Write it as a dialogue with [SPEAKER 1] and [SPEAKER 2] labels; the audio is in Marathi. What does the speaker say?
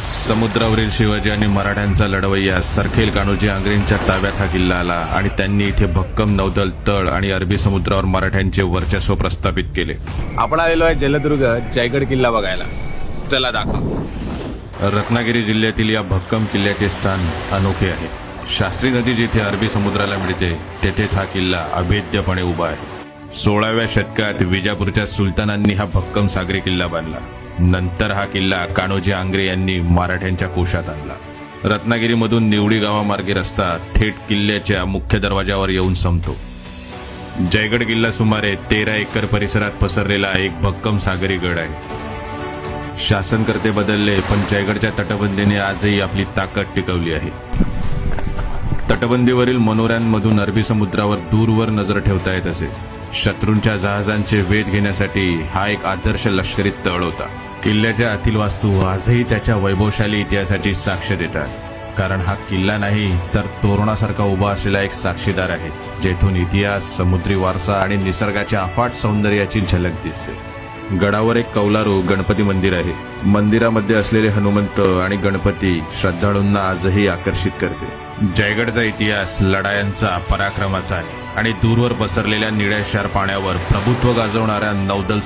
[SPEAKER 1] समुद्रावरील शिवाजी आणि मराठ्यांचा लढवय्या सरखेल कान्होजी आंग्रेंच्या ताब्यात हा किल्ला आला आणि त्यांनी इथे भक्कम नौदल तळ आणि अरबी समुद्रावर मराठ्यांचे वर्चस्व प्रस्थापित केले।
[SPEAKER 2] आपण आलेलो आहे जलदुर्ग जयगड किल्ला बघायला। चला दाखव।
[SPEAKER 1] रत्नागिरी जिल्ह्यातील या भक्कम किल्ल्याचे स्थान अनोखे आहे। शास्त्री नदी जिथे अरबी समुद्राला मिळते तेथेच हा किल्ला अभेद्यपणे उभा आहे। 16व्या शतकात विजापूरच्या सुलतानांनी हा भक्कम सागरी किल्ला बांधला। नंतर हा किल्ला कान्होजी आंग्रे यांनी मराठ्यांच्या कोशात आणला। रत्नागिरीमधून निवडी गावामार्गे रस्ता थेट किल्ल्याच्या मुख्य दरवाजावर येऊन संपतो। जयगड किल्ला सुमारे 13 एकर परिसरात पसरलेला एक भक्कम सागरी गड आहे। शासनकर्ते बदलले पण जयगडच्या तटबंदीने आजही आपली ताकद टिकवली आहे। तटबंदीवरील मनोऱ्यांमधून अरबी समुद्रावर दूरवर नजर ठेवता येत असे। शत्रूंच्या जहाजांचे वेध घेण्यासाठी हा एक आदर्श लष्करी तळ होता। किल्ल्याच्या आतील वास्तू आजही त्याच्या वैभवशाली इतिहासाची साक्ष देतात, कारण हा किल्ला नाही तर तोरणासारखा उभा असलेला एक साक्षीदार आहे, जेथून इतिहास, समुद्री वारसा आणि निसर्गाच्या अफाट सौंदर्याची झलक दिसते। गडावर एक कौलारू गणपती मंदिर आहे। मंदिरामध्ये असलेले हनुमंत आणि गणपती श्रद्धाळूंना आजही आकर्षित करते। जयगडचा इतिहास लढायांचा, पराक्रमाचा आहे आणि दूरवर पसरलेल्या निळ्याशार पाण्यावर प्रभुत्व गाजवणाऱ्या नौदल